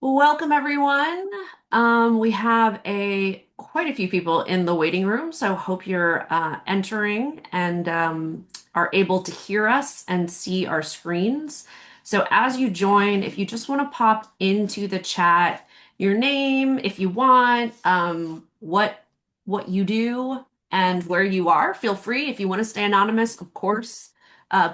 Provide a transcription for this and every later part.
Welcome everyone. We have quite a few people in the waiting room, so hope you're entering and are able to hear us and see our screens. So as you join, if you just want to pop into the chat your name, if you want, what you do and where you are, feel free. If you want to stay anonymous, of course,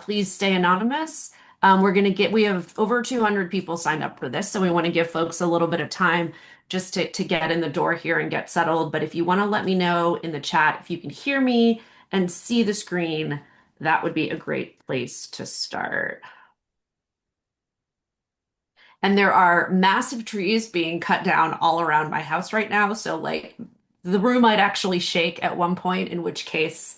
please stay anonymous. We have over 200 people signed up for this, so we want to give folks a little bit of time just to get in the door here and get settled. But if you want to let me know in the chat if you can hear me and see the screen, that would be a great place to start. And there are massive trees being cut down all around my house right now, so like the room might actually shake at one point, in which case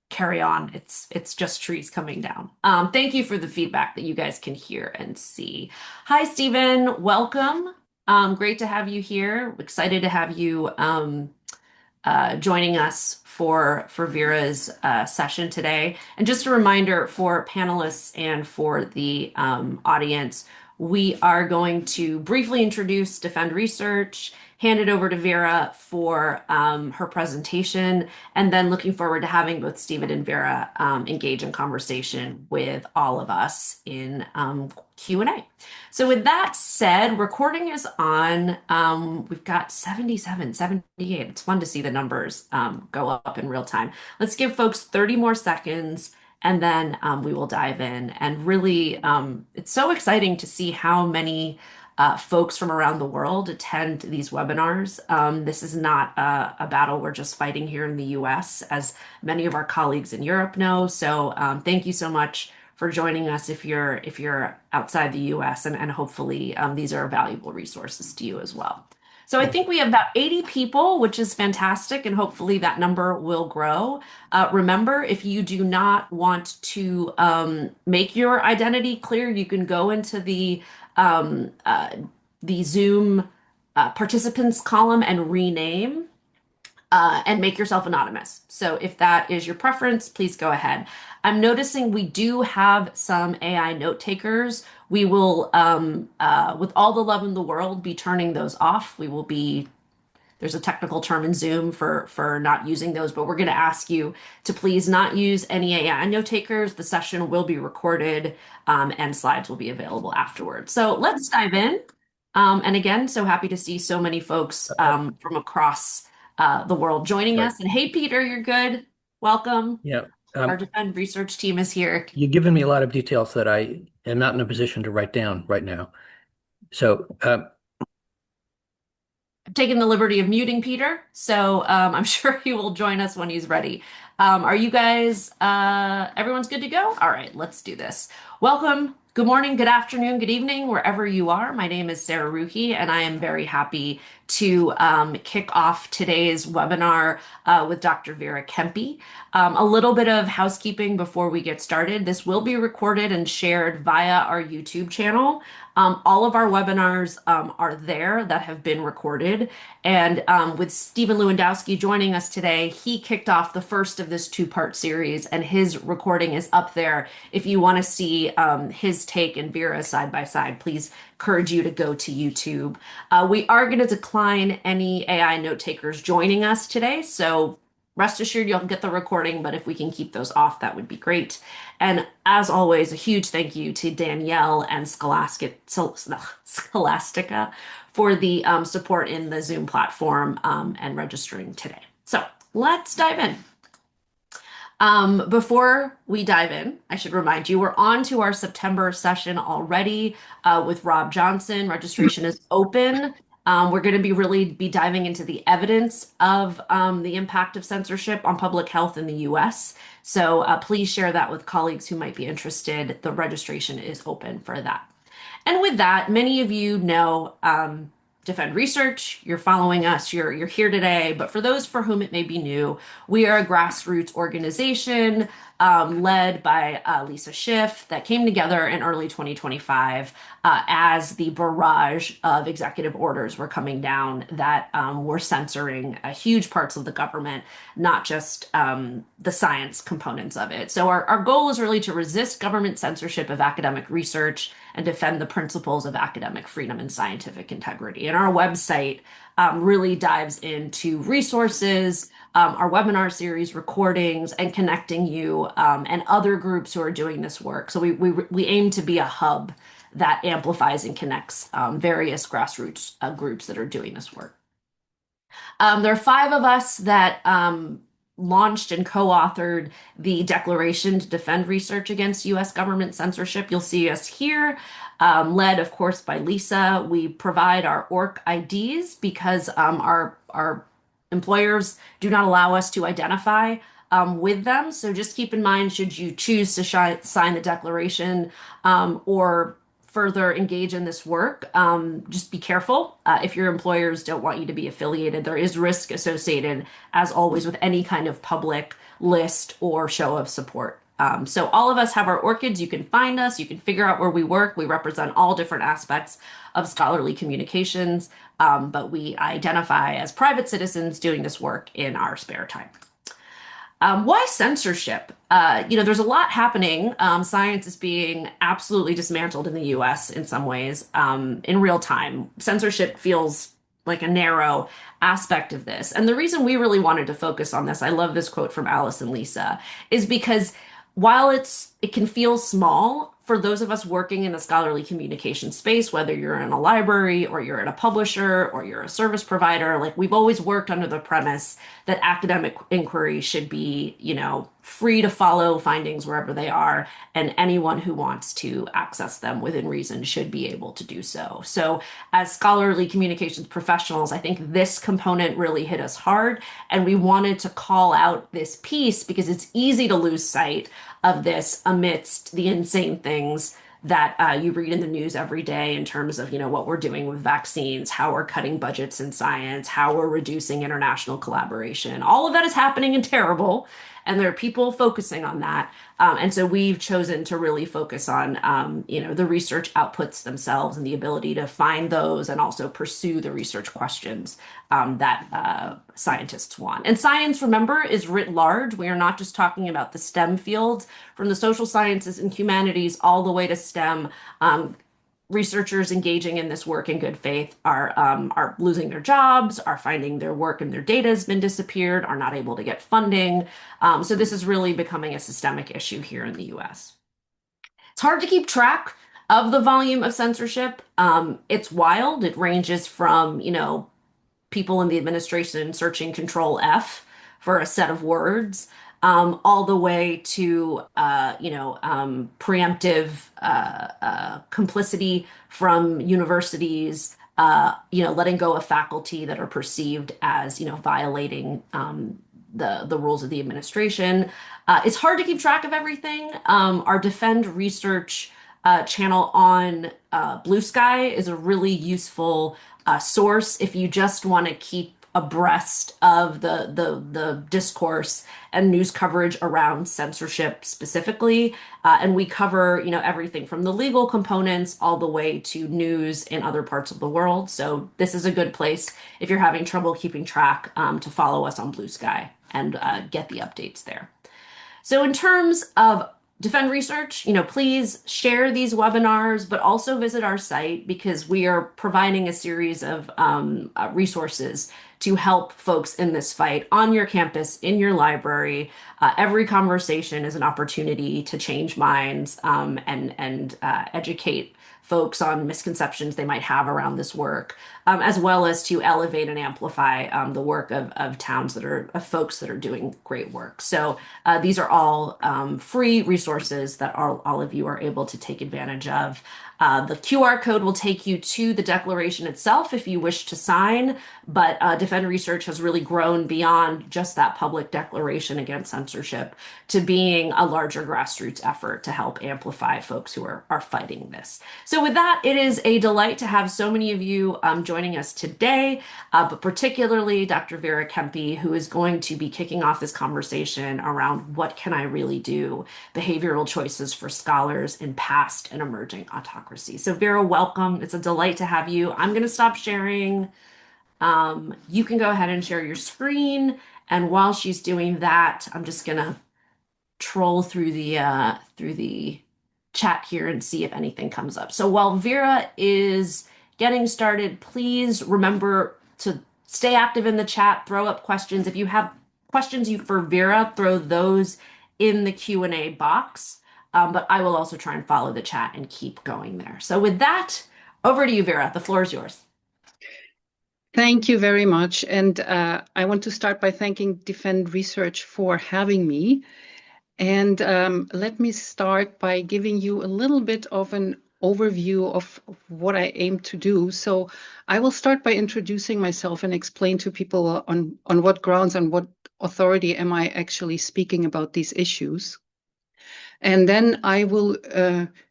carry on. It's just trees coming down. Thank you for the feedback that you guys can hear and see. Hi, Stephen. Welcome. Great to have you here. Excited to have you joining us for Vera's session today. And just a reminder for panelists and for the audience, we are going to briefly introduce Defend Research, hand it over to Vera for her presentation, and then looking forward to having both Stephen and Vera engage in conversation with all of us in Q&A. So with that said, recording is on. We've got 77, 78. It's fun to see the numbers go up in real time. Let's give folks 30 more seconds and then we will dive in. And really, it's so exciting to see how many folks from around the world attend these webinars. This is not a battle we're just fighting here in the US, as many of our colleagues in Europe know. So thank you so much for joining us if you're outside the US, and hopefully these are valuable resources to you as well. So I think we have about 80 people, which is fantastic, and hopefully that number will grow. Remember, if you do not want to make your identity clear, you can go into um, uh, the Zoom participants column and rename and make yourself anonymous. So if that is your preference, please go ahead. I'm noticing we do have some AI note takers. We will, with all the love in the world, be turning those off. There's a technical term in Zoom for not using those, but we're going to ask you to please not use any AI note takers. The session will be recorded and slides will be available afterwards. So let's dive in. And again, so happy to see so many folks from across the world joining Sorry. us. And hey, Peter, you're good. Welcome. Yeah. Our Defend research team is here. You've given me a lot of details that I am not in a position to write down right now. So, I've taken the liberty of muting Peter, so I'm sure he will join us when he's ready. Are you guys, everyone's good to go? All right, let's do this. Welcome. Good morning, good afternoon, good evening, wherever you are. My name is Sara Rouhi, and I am very happy to kick off today's webinar with Dr. Vera Kempe. A little bit of housekeeping before we get started. This will be recorded and shared via our YouTube channel. All of our webinars are there that have been recorded. And with Stephen Lewandowski joining us today, he kicked off the first of this two-part series, and his recording is up there. If you want to see his take and Vera's side by side, please encourage you to go to YouTube. We are going to decline any AI note takers joining us today, so rest assured you'll get the recording, but if we can keep those off, that would be great. And as always, a huge thank you to Danielle and Scholastica for the support in the Zoom platform and registering today. So let's dive in. Before we dive in, I should remind you, we're on to our September session already with Rob Johnson. Registration is open. We're going to be diving into the evidence of the impact of censorship on public health in the US. So please share that with colleagues who might be interested. The registration is open for that. And with that, many of you know Defend Research, you're following us, you're here today. But for those for whom it may be new, we are a grassroots organization led by Lisa Schiff, that came together in early 2025 as the barrage of executive orders were coming down that were censoring huge parts of the government, not just the science components of it. So our goal is really to resist government censorship of academic research and defend the principles of academic freedom and scientific integrity. And our website really dives into resources, our webinar series, recordings, and connecting you and other groups who are doing this work. So we aim to be a hub that amplifies and connects various grassroots groups that are doing this work. There are five of us that launched and co-authored the Declaration to Defend Research Against U.S. Government Censorship. You'll see us here, led, of course, by Lisa. We provide our ORC IDs because our employers do not allow us to identify with them. So just keep in mind, should you choose to sign the declaration or further engage in this work, just be careful. If your employers don't want you to be affiliated, there is risk associated, as always, with any kind of public list or show of support. So all of us have our orchids. You can find us. You can figure out where we work. We represent all different aspects of scholarly communications, but we identify as private citizens doing this work in our spare time. Why censorship? There's a lot happening. Science is being absolutely dismantled in the US in some ways, in real time. Censorship feels like a narrow aspect of this. And the reason we really wanted to focus on this, I love this quote from Alice and Lisa, is because while it can feel small for those of us working in the scholarly communication space, whether you're in a library or you're at a publisher or you're a service provider, like we've always worked under the premise that academic inquiry should be, free to follow findings wherever they are, and anyone who wants to access them within reason should be able to do so. So as scholarly communications professionals, I think this component really hit us hard, and we wanted to call out this piece because it's easy to lose sight of this amidst the insane things that you read in the news every day in terms of, what we're doing with vaccines, how we're cutting budgets in science, how we're reducing international collaboration. All of that is happening and terrible, and there are people focusing on that. And so we've chosen to really focus on, the research outputs themselves and the ability to find those and also pursue the research questions that scientists want. And science, remember, is writ large. We are not just talking about the STEM fields, from the social sciences and humanities all the way to STEM. Researchers engaging in this work in good faith are losing their jobs, are finding their work and their data has been disappeared, are not able to get funding. So this is really becoming a systemic issue here in the US. It's hard to keep track of the volume of censorship. It's wild. It ranges from, people in the administration searching Control F for a set of words, all the way to preemptive complicity from universities, letting go of faculty that are perceived as violating the rules of the administration. It's hard to keep track of everything. Our Defend Research channel on Blue Sky is a really useful source if you just want to keep abreast of the discourse and news coverage around censorship specifically. And we cover, everything from the legal components all the way to news in other parts of the world. So this is a good place if you're having trouble keeping track to follow us on Blue Sky and get the updates there. So in terms of Defend Research, please share these webinars, but also visit our site because we are providing a series of resources to help folks in this fight on your campus, in your library. Every conversation is an opportunity to change minds and educate folks on misconceptions they might have around this work, as well as to elevate and amplify the work of folks that are doing great work. So these are all free resources that all of you are able to take advantage of. The QR code will take you to the declaration itself if you wish to sign, but Defend research has really grown beyond just that public declaration against censorship to being a larger grassroots effort to help amplify folks who are fighting this. So, with that, it is a delight to have so many of you joining us today, but particularly Dr. Vera Kempe, who is going to be kicking off this conversation around what can I really do? Behavioral choices for scholars in past and emerging autocracies. So, Vera, welcome. It's a delight to have you. I'm going to stop sharing. You can go ahead and share your screen. And while she's doing that, I'm just gonna troll through the chat here and see if anything comes up. So while Vera is getting started, please remember to stay active in the chat, throw up questions. If you have questions for Vera, throw those in the Q&A box. But I will also try and follow the chat and keep going there. So with that, over to you, Vera. The floor is yours. Thank you very much. And I want to start by thanking Defend Research for having me. And let me start by giving you a little bit of an overview of what I aim to do. So I will start by introducing myself and explain to people on what grounds and what authority am I actually speaking about these issues. And then I will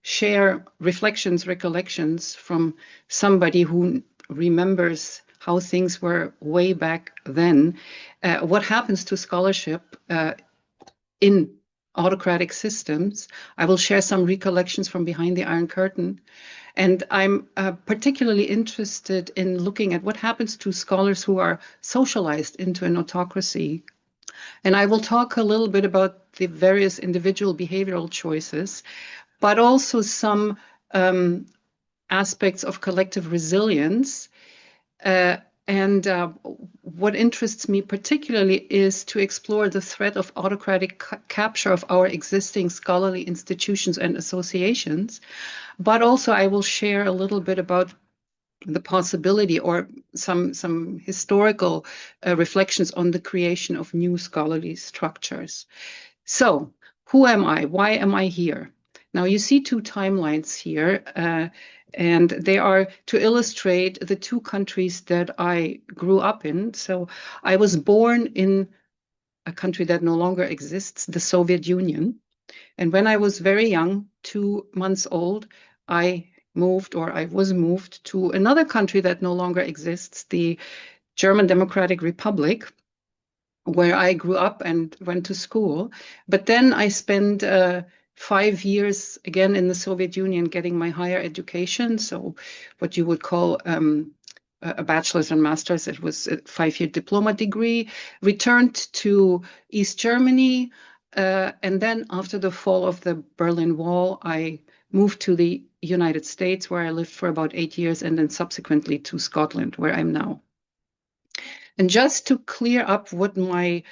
share reflections, recollections from somebody who remembers how things were way back then, what happens to scholarship in autocratic systems. I will share some recollections from behind the Iron Curtain. And I'm particularly interested in looking at what happens to scholars who are socialized into an autocracy. And I will talk a little bit about the various individual behavioral choices, but also some aspects of collective resilience. And what interests me particularly is to explore the threat of autocratic capture of our existing scholarly institutions and associations. But also I will share a little bit about the possibility or some historical reflections on the creation of new scholarly structures. So who am I? Why am I here? Now you see two timelines here, and they are to illustrate the two countries that I grew up in. So I was born in a country that no longer exists, the Soviet Union. And when I was very young, 2 months old, I was moved to another country that no longer exists, the German Democratic Republic, where I grew up and went to school. But then I spent 5 years again in the Soviet Union getting my higher education. So what you would call a bachelor's and master's. It was a 5-year diploma degree, returned to East Germany. And then after the fall of the Berlin Wall, I moved to the United States, where I lived for about 8 years, and then subsequently to Scotland, where I'm now. And just to clear up what my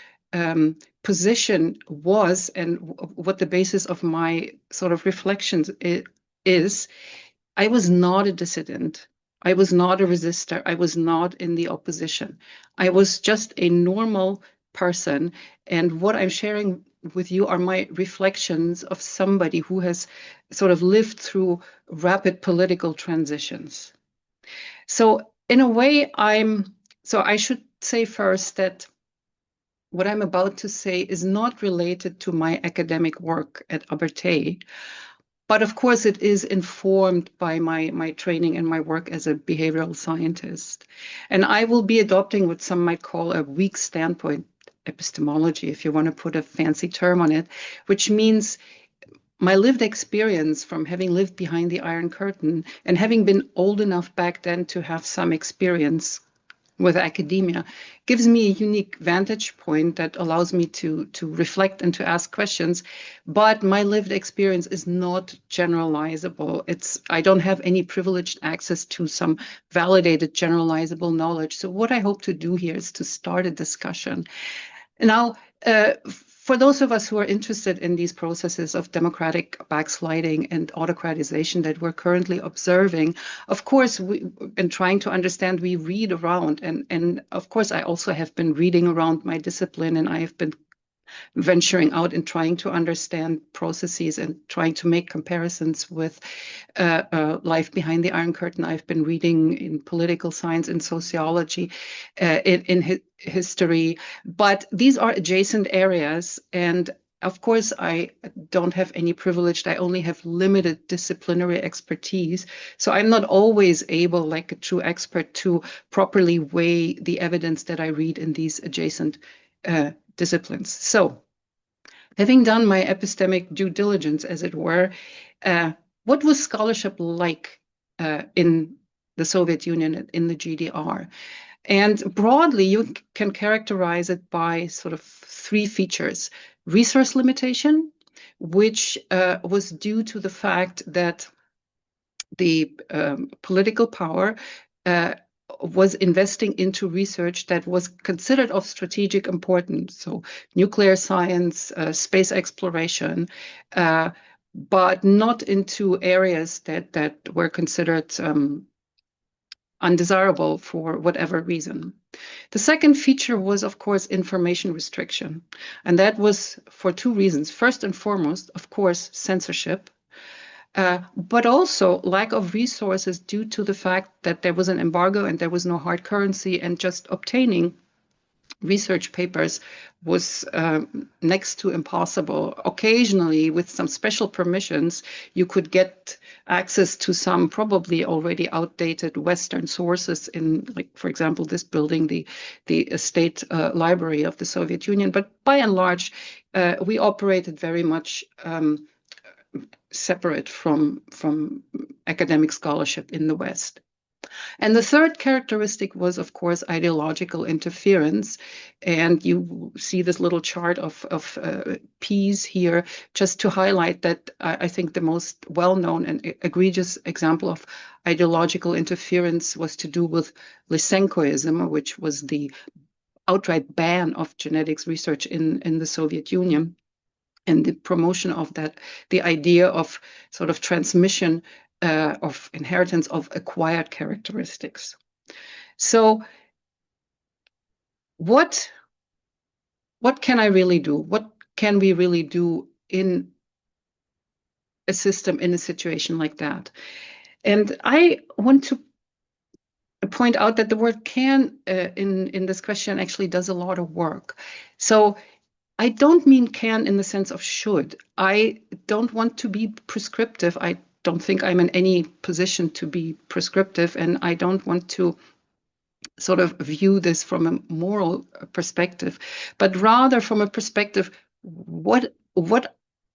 position was and what the basis of my sort of reflections is, I was not a dissident. I was not a resistor. I was not in the opposition. I was just a normal person. And what I'm sharing with you are my reflections of somebody who has sort of lived through rapid political transitions. So in a way, I should say first that what I'm about to say is not related to my academic work at Abertay, but of course it is informed by my training and my work as a behavioral scientist. And I will be adopting what some might call a weak standpoint epistemology, if you want to put a fancy term on it, which means my lived experience from having lived behind the Iron Curtain and having been old enough back then to have some experience with academia gives me a unique vantage point that allows me to reflect and to ask questions. But my lived experience is not generalizable. I don't have any privileged access to some validated generalizable knowledge. So what I hope to do here is to start a discussion. Now, for those of us who are interested in these processes of democratic backsliding and autocratization that we're currently observing, of course, in trying to understand, we read around. And of course, I also have been reading around my discipline, and I have been venturing out and trying to understand processes and trying to make comparisons with life behind the Iron Curtain. I've been reading in political science, in sociology, in history, but these are adjacent areas. And of course, I don't have any privilege. I only have limited disciplinary expertise. So I'm not always able, like a true expert, to properly weigh the evidence that I read in these adjacent disciplines. So having done my epistemic due diligence, as it were, what was scholarship like in the Soviet Union, in the GDR? And broadly, you can characterize it by sort of three features. Resource limitation, which was due to the fact that the political power was investing into research that was considered of strategic importance. So nuclear science, space exploration, but not into areas that were considered undesirable for whatever reason. The second feature was, of course, information restriction. And that was for two reasons. First and foremost, of course, censorship. But also lack of resources due to the fact that there was an embargo and there was no hard currency, and just obtaining research papers was next to impossible. Occasionally, with some special permissions, you could get access to some probably already outdated Western sources in, like, for example, this building, the State Library of the Soviet Union. But by and large, we operated very much separate from academic scholarship in the West. And the third characteristic was, of course, ideological interference. And you see this little chart of P's here, just to highlight that I think the most well-known and egregious example of ideological interference was to do with Lysenkoism, which was the outright ban of genetics research in the Soviet Union, and the promotion of that, the idea of sort of transmission of inheritance of acquired characteristics. So what can I really do? What can we really do in a system, in a situation like that? And I want to point out that the word can in this question actually does a lot of work. So I don't mean can in the sense of should. I don't want to be prescriptive. I don't think I'm in any position to be prescriptive, and I don't want to sort of view this from a moral perspective, but rather from a perspective, what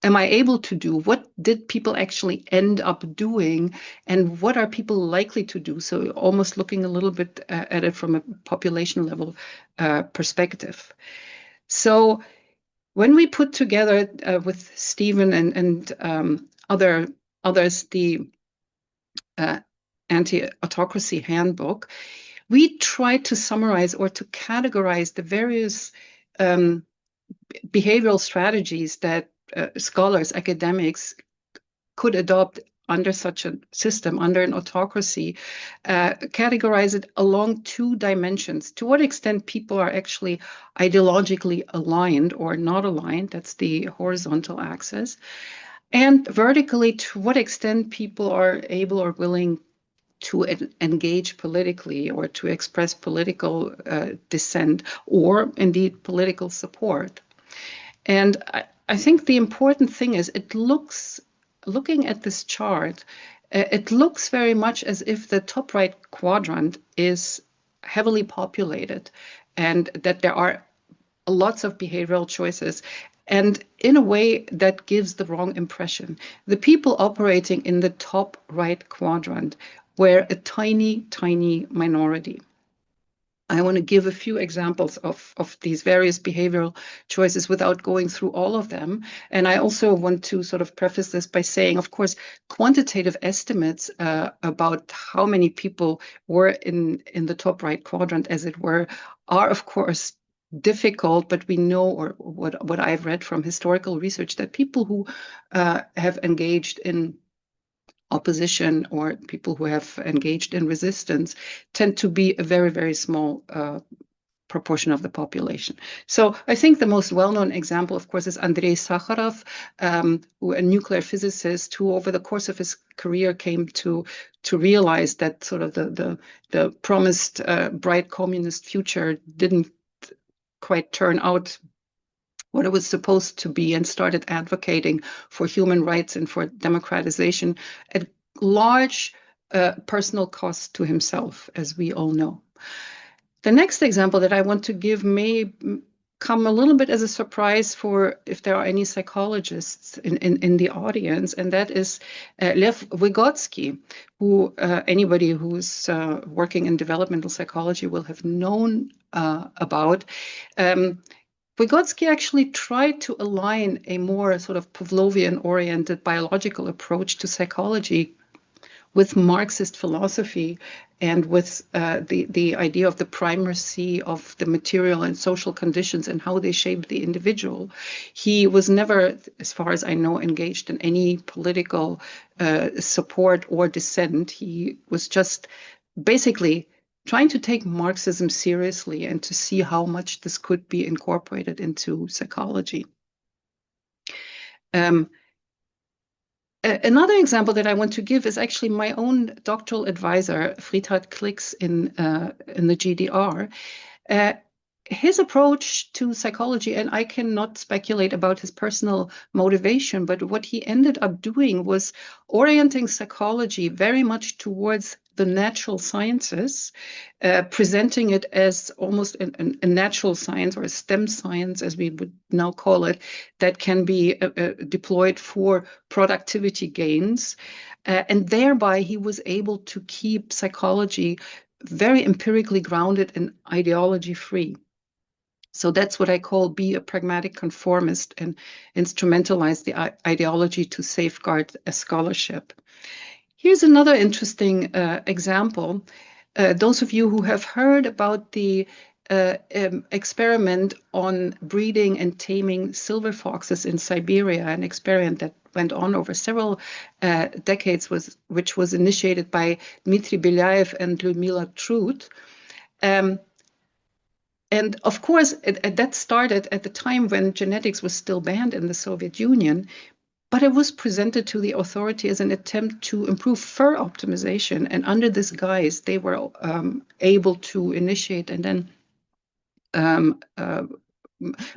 am I able to do? What did people actually end up doing, and what are people likely to do? So almost looking a little bit at it from a population level perspective. So when we put together with Stephen and others the Anti-Autocracy Handbook, we tried to summarize or to categorize the various behavioral strategies that scholars, academics could adopt under such a system, under an autocracy, categorize it along two dimensions. To what extent people are actually ideologically aligned or not aligned, that's the horizontal axis. And vertically, to what extent people are able or willing to engage politically or to express political dissent or indeed political support. And I think the important thing is looking at this chart, it looks very much as if the top right quadrant is heavily populated and that there are lots of behavioral choices, and in a way that gives the wrong impression. The people operating in the top right quadrant were a tiny, tiny minority. I want to give a few examples of these various behavioral choices without going through all of them. And I also want to sort of preface this by saying, of course, quantitative estimates about how many people were in the top right quadrant, as it were, are, of course, difficult, but we know, or what I've read from historical research, that people who have engaged in opposition or people who have engaged in resistance tend to be a very, very small proportion of the population. So I think the most well-known example, of course, is Andrei Sakharov, a nuclear physicist who over the course of his career came to realize that sort of the promised bright communist future didn't quite turn out what it was supposed to be, and started advocating for human rights and for democratization at large personal cost to himself, as we all know. The next example that I want to give may come a little bit as a surprise for if there are any psychologists in the audience, and that is Lev Vygotsky, who anybody who's working in developmental psychology will have known about. Vygotsky actually tried to align a more sort of Pavlovian-oriented biological approach to psychology with Marxist philosophy and with the idea of the primacy of the material and social conditions and how they shape the individual. He was never, as far as I know, engaged in any political support or dissent. He was just basically trying to take Marxism seriously and to see how much this could be incorporated into psychology. Another example that I want to give is actually my own doctoral advisor, Friedhard Klicks in the GDR. His approach to psychology, and I cannot speculate about his personal motivation, but what he ended up doing was orienting psychology very much towards the natural sciences, presenting it as almost a natural science, or a STEM science, as we would now call it, that can be deployed for productivity gains. And thereby he was able to keep psychology very empirically grounded and ideology-free. So that's what I call be a pragmatic conformist and instrumentalize the ideology to safeguard a scholarship. Here's another interesting example. Those of you who have heard about the experiment on breeding and taming silver foxes in Siberia, an experiment that went on over several decades, which was initiated by Dmitry Belyaev and Lyudmila Trut. And of course, that started at the time when genetics was still banned in the Soviet Union, but it was presented to the authority as an attempt to improve fur optimization. And under this guise, they were able to initiate and then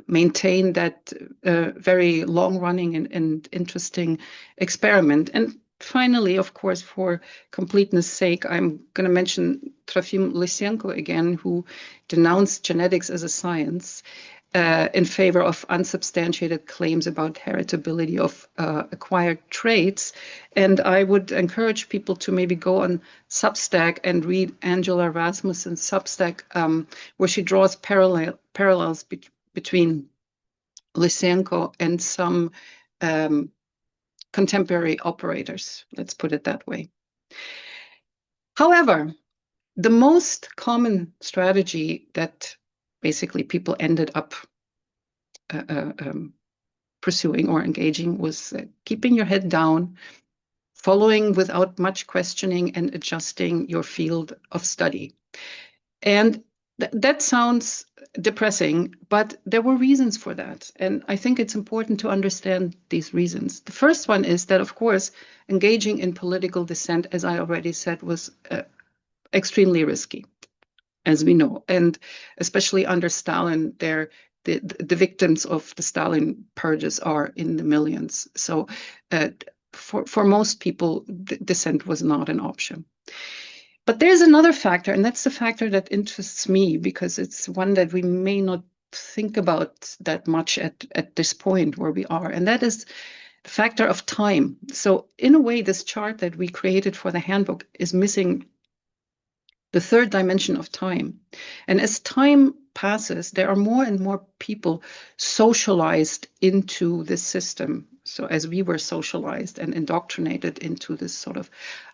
maintain that very long-running and interesting experiment. And finally, of course, for completeness sake, I'm going to mention Trofim Lysenko again, who denounced genetics as a science in favor of unsubstantiated claims about heritability of acquired traits. And I would encourage people to maybe go on Substack and read Angela Rasmussen's Substack, where she draws parallels between Lysenko and some contemporary operators, let's put it that way. However, the most common strategy that basically people ended up pursuing or engaging was keeping your head down, following without much questioning, and adjusting your field of study. And that sounds depressing, but there were reasons for that. And I think it's important to understand these reasons. The first one is that, of course, engaging in political dissent, as I already said, was extremely risky, as we know. And especially under Stalin, the victims of the Stalin purges are in the millions. So for most people, dissent was not an option. But there's another factor, and that's the factor that interests me, because it's one that we may not think about that much at this point where we are, and that is the factor of time. So in a way, this chart that we created for the handbook is missing the third dimension of time. And as time passes, there are more and more people socialized into this system. So as we were socialized and indoctrinated into this sort of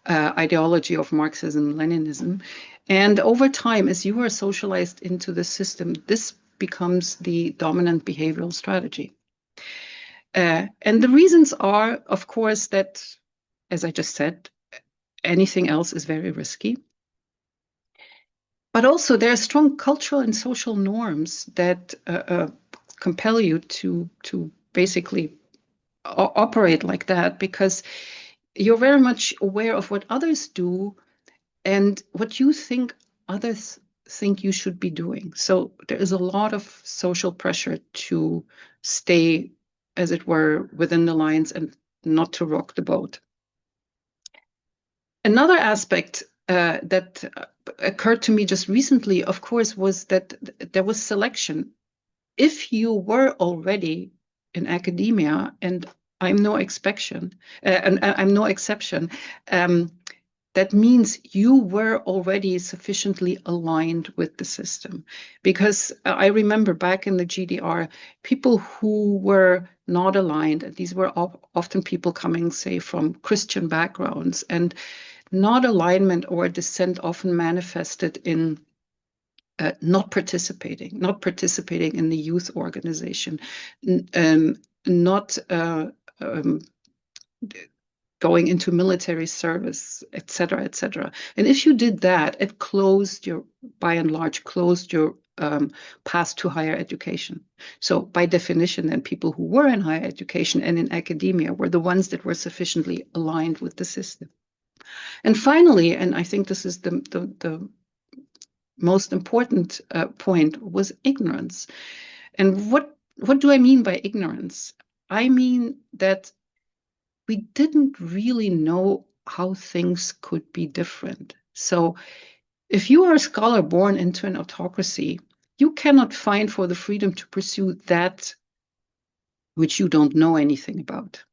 ideology of Marxism, Leninism. And over time, as you are socialized into the system, this becomes the dominant behavioral strategy. And the reasons are, of course, that, as I just said, anything else is very risky. But also there are strong cultural and social norms that compel you to basically operate like that, because you're very much aware of what others do and what you think others think you should be doing. So there is a lot of social pressure to stay, as it were, within the lines and not to rock the boat. Another aspect that occurred to me just recently, of course, was that there was selection. If you were already in academia, and I'm no exception, that means you were already sufficiently aligned with the system. Because I remember back in the GDR, people who were not aligned, these were often people coming, say, from Christian backgrounds, and not alignment or dissent often manifested in not participating in the youth organization, not going into military service, etc., etc. And if you did that, it by and large, closed your path to higher education. So by definition, then people who were in higher education and in academia were the ones that were sufficiently aligned with the system. And finally, and I think this is the most important point, was ignorance. And what do I mean by ignorance? I mean that we didn't really know how things could be different. So if you are a scholar born into an autocracy, you cannot fight for the freedom to pursue that which you don't know anything about.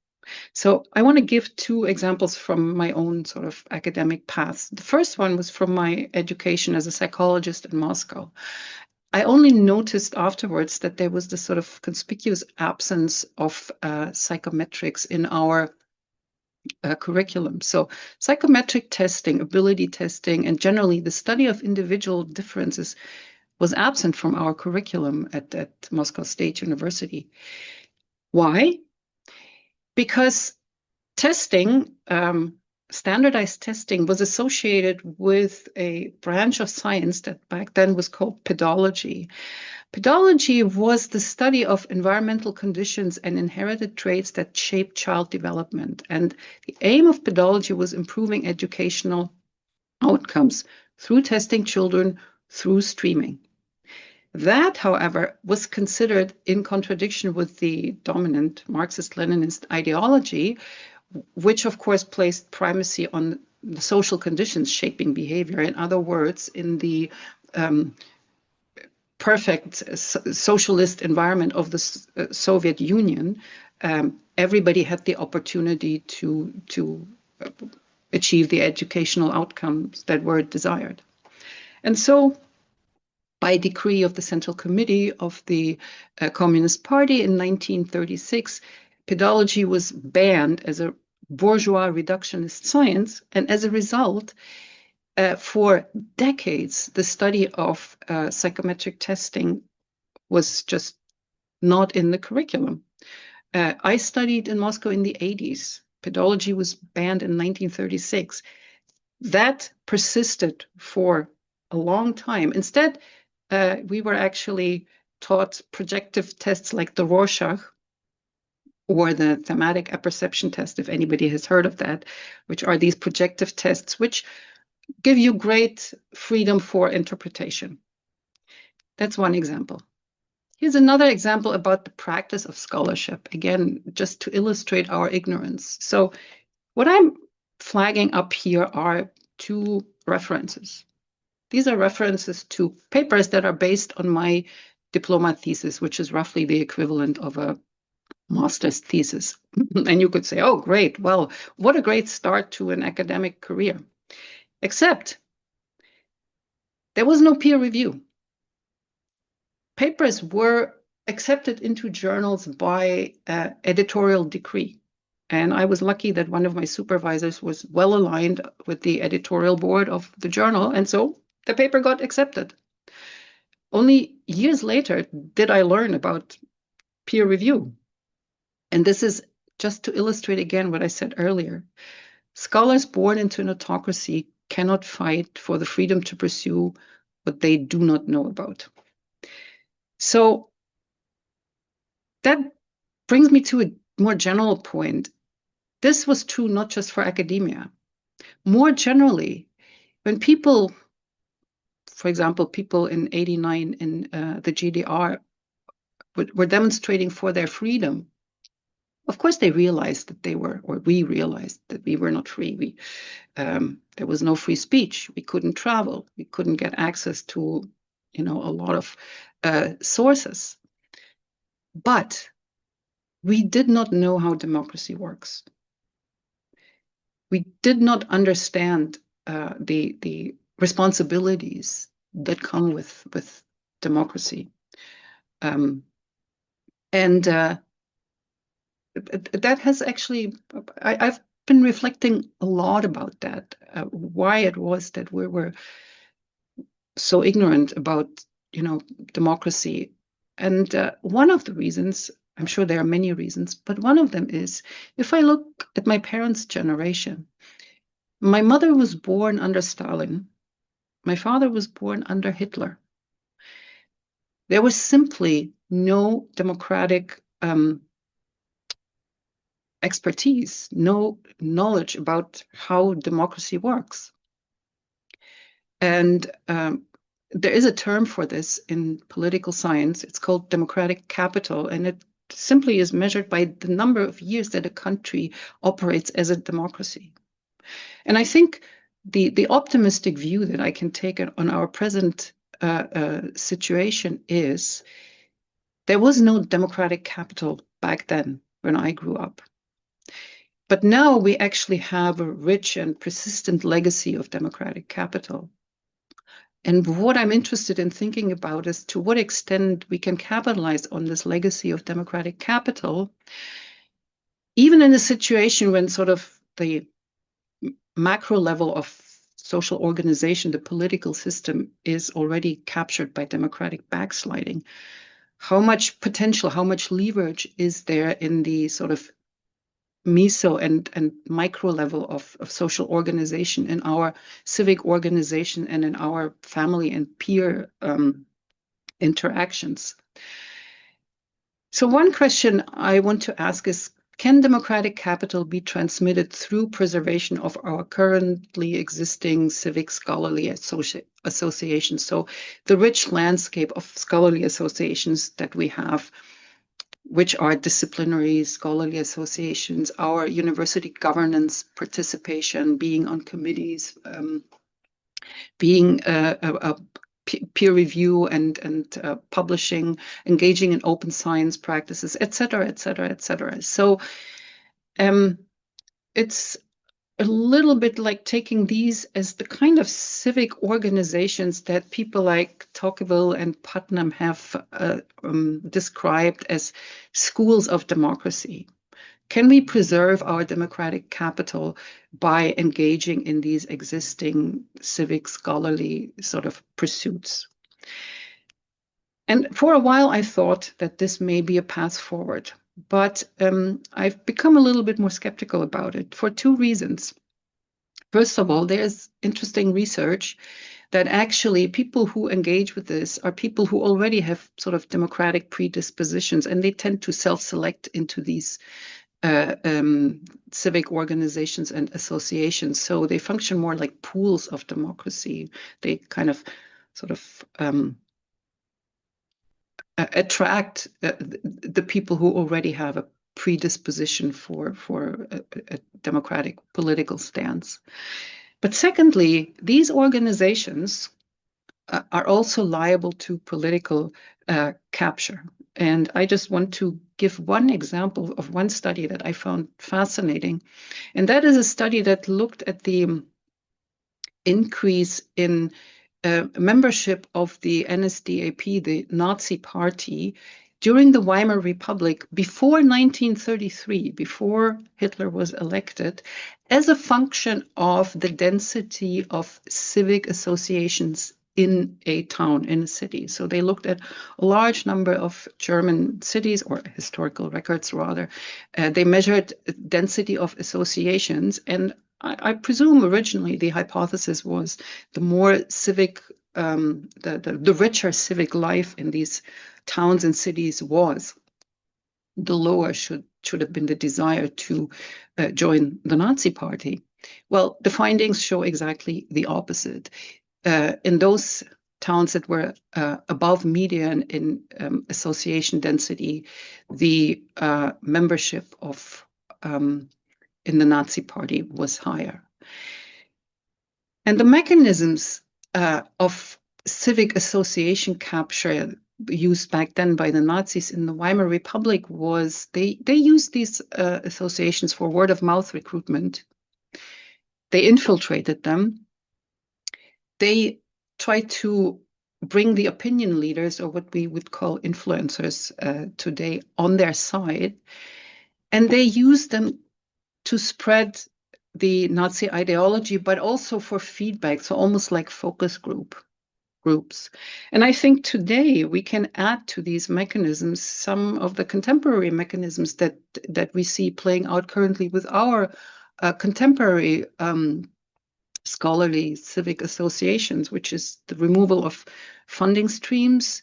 So I want to give two examples from my own sort of academic path. The first one was from my education as a psychologist in Moscow. I only noticed afterwards that there was this sort of conspicuous absence of psychometrics in our curriculum. So psychometric testing, ability testing, and generally the study of individual differences was absent from our curriculum at Moscow State University. Why? Because testing, standardized testing, was associated with a branch of science that back then was called pedology. Pedology was the study of environmental conditions and inherited traits that shape child development. And the aim of pedology was improving educational outcomes through testing children through streaming. That, however, was considered in contradiction with the dominant Marxist-Leninist ideology, which of course placed primacy on the social conditions shaping behavior. In other words, in the perfect socialist environment of the Soviet Union, everybody had the opportunity to achieve the educational outcomes that were desired. And so, by decree of the Central Committee of the Communist Party in 1936, pedology was banned as a bourgeois reductionist science, and as a result, for decades, the study of psychometric testing was just not in the curriculum. I studied in Moscow in the 80s. Pedology was banned in 1936. That persisted for a long time. Instead, we were actually taught projective tests like the Rorschach or the thematic apperception test, if anybody has heard of that, which are these projective tests which give you great freedom for interpretation. That's one example. Here's another example about the practice of scholarship, again, just to illustrate our ignorance. So what I'm flagging up here are two references. These are references to papers that are based on my diploma thesis, which is roughly the equivalent of a master's thesis. And you could say, oh, great. Well, what a great start to an academic career. Except there was no peer review. Papers were accepted into journals by editorial decree. And I was lucky that one of my supervisors was well aligned with the editorial board of the journal. And so the paper got accepted. Only years later did I learn about peer review. And this is just to illustrate again what I said earlier. Scholars born into an autocracy cannot fight for the freedom to pursue what they do not know about. So that brings me to a more general point. This was true not just for academia. More generally, when people, for example, people in 89 in the GDR were demonstrating for their freedom, of course they realized that they were, or we realized that we were not free. There was no free speech. We couldn't travel. We couldn't get access to, a lot of sources. But we did not know how democracy works. We did not understand the responsibilities that come with democracy. And that has actually, I've been reflecting a lot about that, why it was that we were so ignorant about, democracy. And one of the reasons, I'm sure there are many reasons, but one of them is, if I look at my parents' generation, my mother was born under Stalin. My father was born under Hitler. There was simply no democratic expertise, no knowledge about how democracy works. And there is a term for this in political science. It's called democratic capital, and it simply is measured by the number of years that a country operates as a democracy. And I think the optimistic view that I can take on our present situation is there was no democratic capital back then when I grew up. But now we actually have a rich and persistent legacy of democratic capital. And what I'm interested in thinking about is to what extent we can capitalize on this legacy of democratic capital, even in a situation when sort of the macro level of social organization, the political system, is already captured by democratic backsliding. How much potential, how much leverage is there in the sort of meso and micro level of social organization in our civic organization and in our family and peer interactions? So one question I want to ask is, can democratic capital be transmitted through preservation of our currently existing civic scholarly associations? So the rich landscape of scholarly associations that we have, which are disciplinary scholarly associations, our university governance participation, being on committees, being a peer review and publishing, engaging in open science practices, et cetera, et cetera, et cetera. So it's a little bit like taking these as the kind of civic organizations that people like Tocqueville and Putnam have described as schools of democracy. Can we preserve our democratic capital by engaging in these existing civic scholarly sort of pursuits? And for a while, I thought that this may be a path forward, but I've become a little bit more skeptical about it for two reasons. First of all, there's interesting research that actually people who engage with this are people who already have sort of democratic predispositions, and they tend to self-select into these civic organizations and associations. So they function more like pools of democracy. They kind of sort of attract the people who already have a predisposition for a democratic political stance. But secondly, these organizations are also liable to political capture. And I just want to give one example of one study that I found fascinating. And that is a study that looked at the increase in membership of the NSDAP, the Nazi party, during the Weimar Republic before 1933, before Hitler was elected, as a function of the density of civic associations in a town, in a city. So they looked at a large number of German cities, or historical records rather. They measured density of associations, and I presume originally the hypothesis was the more civic the richer civic life in these towns and cities was, the lower should have been the desire to join the Nazi Party. Well, the findings show exactly the opposite. In those towns that were above median in association density, the membership of in the Nazi Party was higher. And the mechanisms of civic association capture used back then by the Nazis in the Weimar Republic was they used these associations for word of mouth recruitment. They infiltrated them. They tried to bring the opinion leaders, or what we would call influencers today, on their side. And they used them to spread the Nazi ideology, but also for feedback, so almost like focus groups. And I think today we can add to these mechanisms some of the contemporary mechanisms that we see playing out currently with our contemporary scholarly civic associations, which is the removal of funding streams,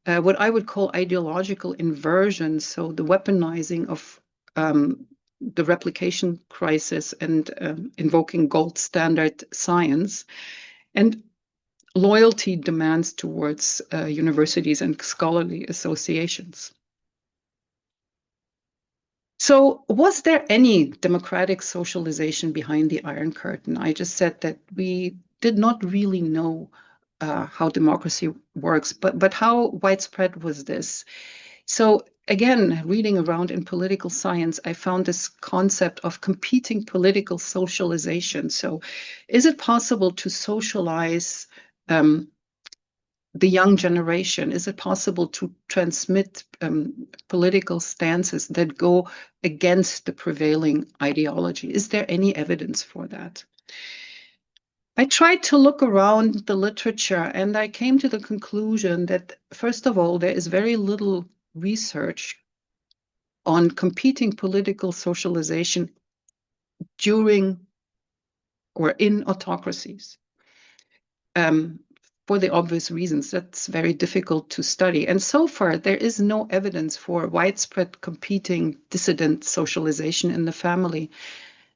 what I would call ideological inversion, so the weaponizing of the replication crisis and invoking gold standard science, and loyalty demands towards universities and scholarly associations. So was there any democratic socialization behind the Iron Curtain? I just said that we did not really know how democracy works, but how widespread was this? So again, reading around in political science, I found this concept of competing political socialization. So is it possible to socialize the young generation? Is it possible to transmit political stances that go against the prevailing ideology? Is there any evidence for that? I tried to look around the literature, and I came to the conclusion that, first of all, there is very little research on competing political socialization during or in autocracies. For the obvious reasons, that's very difficult to study. And so far, there is no evidence for widespread competing dissident socialization in the family.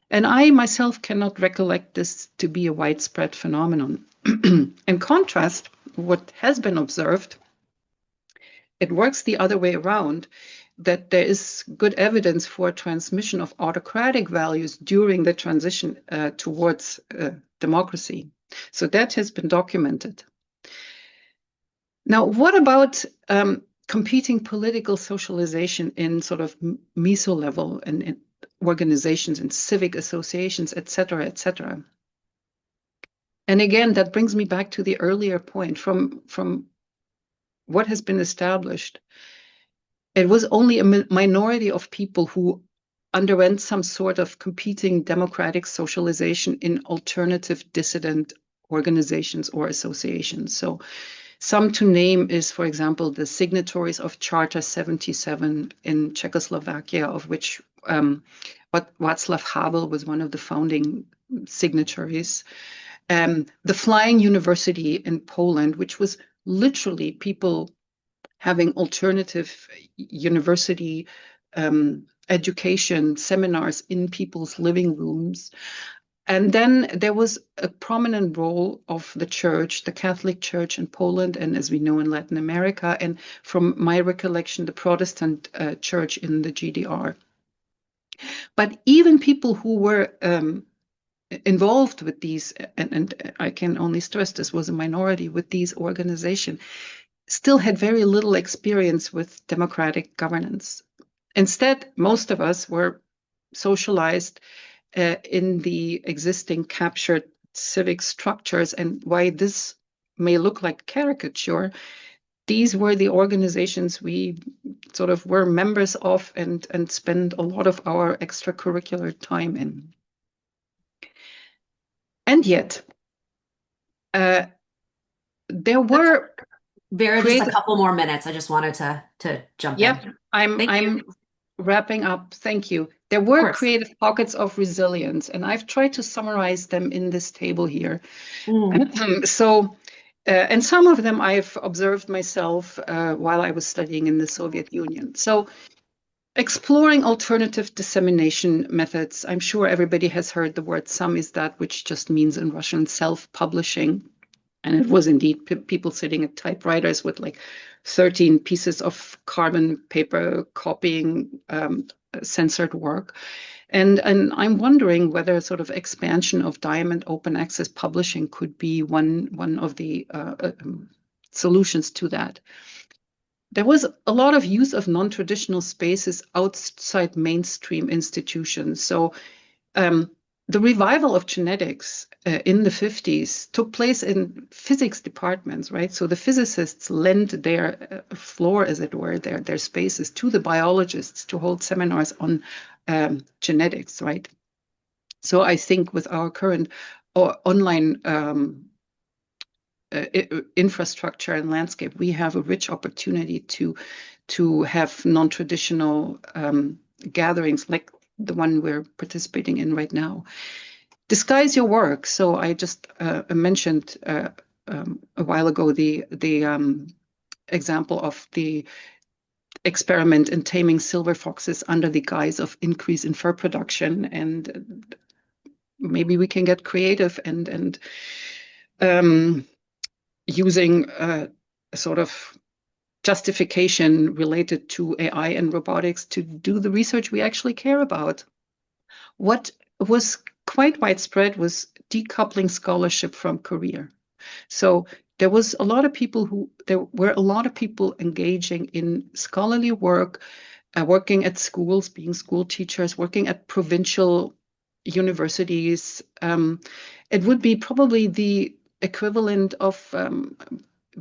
And I myself cannot recollect this to be a widespread phenomenon. In contrast, what has been observed, it works the other way around, that there is good evidence for transmission of autocratic values during the transition towards democracy. So that has been documented. Now, what about competing political socialization in sort of meso level and in organizations and civic associations, et cetera, et cetera? And again, that brings me back to the earlier point from what has been established. It was only a minority of people who underwent some sort of competing democratic socialization in alternative dissident organizations or associations. So some to name is, for example, the signatories of Charter 77 in Czechoslovakia, of which Václav Havel was one of the founding signatories. The Flying University in Poland, which was literally people having alternative university education seminars in people's living rooms. And then there was a prominent role of the church, the Catholic Church in Poland, and as we know in Latin America, and from my recollection, the Protestant church in the GDR. But even people who were involved with these, and I can only stress this was a minority with these organizations, still had very little experience with democratic governance. Instead, most of us were socialized in the existing captured civic structures. And why this may look like caricature, these were the organizations we sort of were members of and spend a lot of our extracurricular time in. And yet, there were Vera, just a couple more minutes. I just wanted to jump in. Yeah, I'm wrapping up. Thank you. There were creative pockets of resilience, and I've tried to summarize them in this table here. So And some of them I've observed myself while I was studying in the Soviet Union. So exploring alternative dissemination methods. I'm sure everybody has heard the word samizdat, which just means in Russian self-publishing. And it was indeed people sitting at typewriters with like 13 pieces of carbon paper copying censored work. And I'm wondering whether sort of expansion of diamond open access publishing could be one of the solutions to that. There was a lot of use of non-traditional spaces outside mainstream institutions. So um, the revival of genetics in the 50s took place in physics departments, right? So the physicists lent their floor, as it were, their spaces to the biologists to hold seminars on genetics, right? So I think with our current online infrastructure and landscape, we have a rich opportunity to have non-traditional gatherings like the one we're participating in right now. Disguise your work. So I just mentioned a while ago the example of the experiment in taming silver foxes under the guise of increase in fur production, and maybe we can get creative and um, using a sort of justification related to AI and robotics to do the research we actually care about. What was quite widespread was decoupling scholarship from career. So there were a lot of people engaging in scholarly work, working at schools, being school teachers, working at provincial universities. It would be probably the equivalent of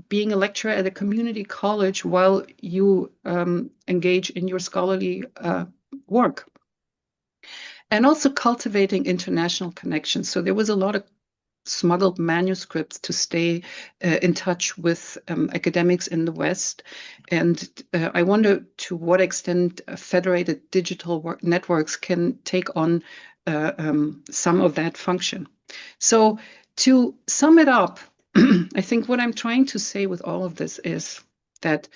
being a lecturer at a community college while you engage in your scholarly work. And also cultivating international connections. So there was a lot of smuggled manuscripts to stay in touch with academics in the West. And I wonder to what extent federated digital networks can take on some of that function. So to sum it up, I think what I'm trying to say with all of this is that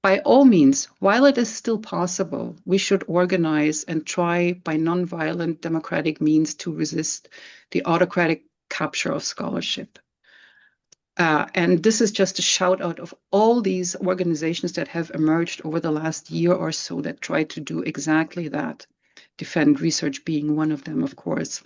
by all means, while it is still possible, we should organize and try by nonviolent democratic means to resist the autocratic capture of scholarship. And this is just a shout out of all these organizations that have emerged over the last year or so that try to do exactly that. Defend Research being one of them, of course.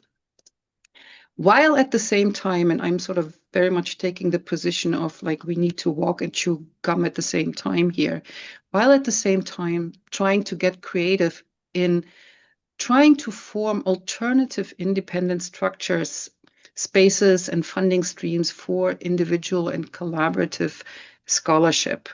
While at the same time, and I'm sort of very much taking the position of like we need to walk and chew gum at the same time here, while at the same time trying to get creative in trying to form alternative independent structures, spaces, and funding streams for individual and collaborative scholarship.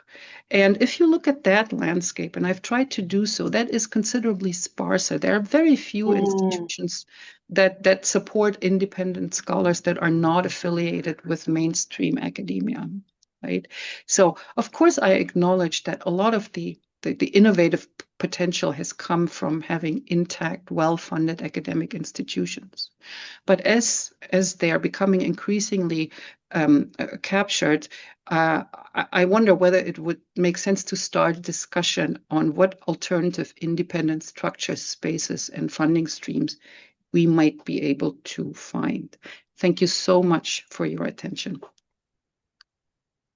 And if you look at that landscape, and I've tried to do so, that is considerably sparser. There are very few Mm. institutions that support independent scholars that are not affiliated with mainstream academia, right? So, of course, I acknowledge that a lot of the innovative potential has come from having intact, well-funded academic institutions. But as they are becoming increasingly captured, I wonder whether it would make sense to start a discussion on what alternative independent structures, spaces, and funding streams we might be able to find. Thank you so much for your attention.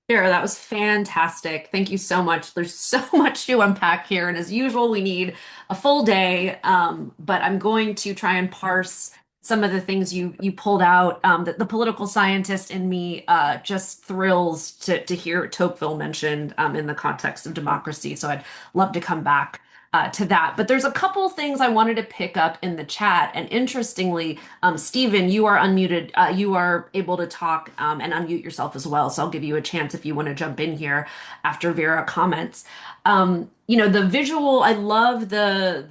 Sure, that was fantastic. Thank you so much. There's so much to unpack here, and as usual, we need a full day. But I'm going to try and parse some of the things you pulled out. That the political scientist in me just thrills to hear Tocqueville mentioned in the context of democracy. So I'd love to come back to that. But there's a couple things I wanted to pick up in the chat, and interestingly. Stephen, you are unmuted. You are able to talk and unmute yourself as well. So I'll give you a chance if you want to jump in here after Vera comments. The visual, I love the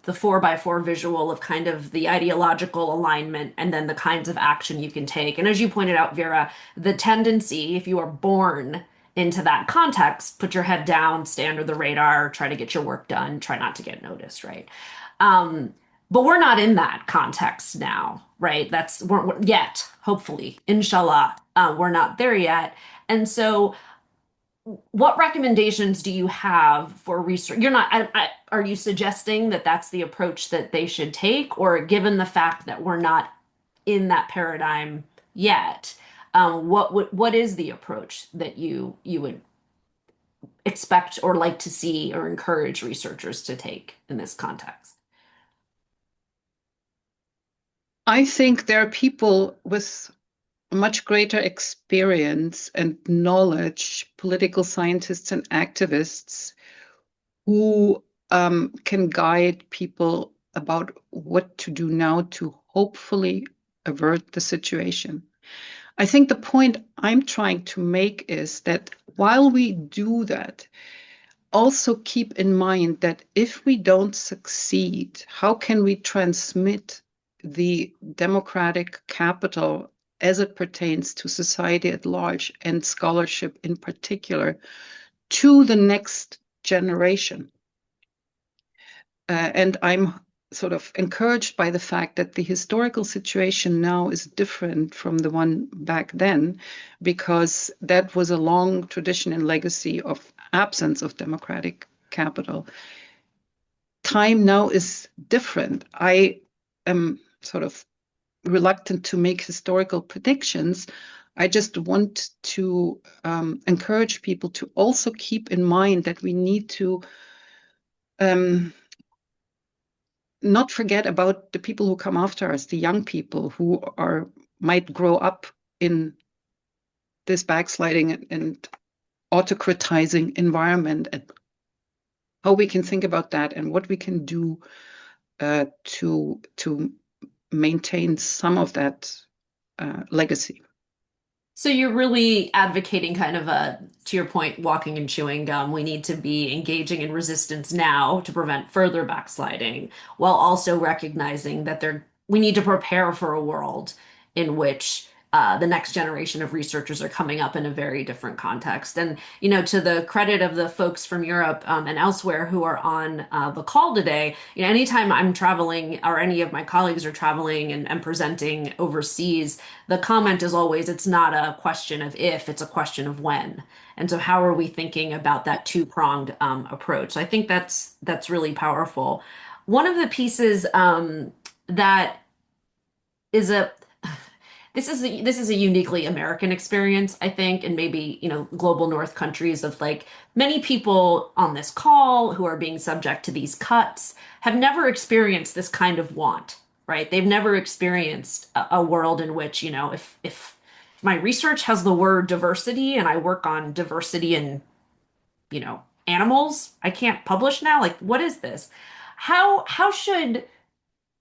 4x4 visual of kind of the ideological alignment and then the kinds of action you can take. And as you pointed out, Vera, the tendency, if you are born into that context, put your head down, stay under the radar, try to get your work done, try not to get noticed, right? Um, but we're not in that context now. right? We're yet, hopefully, inshallah, we're not there yet. And so what recommendations do you have for research? You're not, are you suggesting that that's the approach that they should take? Or given the fact that we're not in that paradigm yet, what is the approach that you would expect or like to see or encourage researchers to take in this context? I think there are people with much greater experience and knowledge, political scientists and activists, who can guide people about what to do now to hopefully avert the situation. I think the point I'm trying to make is that while we do that, also keep in mind that if we don't succeed, how can we transmit the democratic capital as it pertains to society at large and scholarship in particular to the next generation? And I'm sort of encouraged by the fact that the historical situation now is different from the one back then, because that was a long tradition and legacy of absence of democratic capital. Time now is different. I am sort of reluctant to make historical predictions. I just want to encourage people to also keep in mind that we need to not forget about the people who come after us, the young people who might grow up in this backsliding and autocratizing environment, and how we can think about that and what we can do to maintain some of that legacy. So you're really advocating kind of to your point, walking and chewing gum. We need to be engaging in resistance now to prevent further backsliding, while also recognizing that we need to prepare for a world in which the next generation of researchers are coming up in a very different context. And, to the credit of the folks from Europe and elsewhere who are on the call today, anytime I'm traveling or any of my colleagues are traveling and presenting overseas, the comment is always, it's not a question of if, it's a question of when. And so how are we thinking about that two-pronged approach? So I think that's really powerful. One of the pieces that is a this is a uniquely American experience, I think, and maybe, global North countries of like many people on this call who are being subject to these cuts have never experienced this kind of want, right? They've never experienced a world in which, if my research has the word diversity and I work on diversity in, animals, I can't publish now. Like, what is this? How should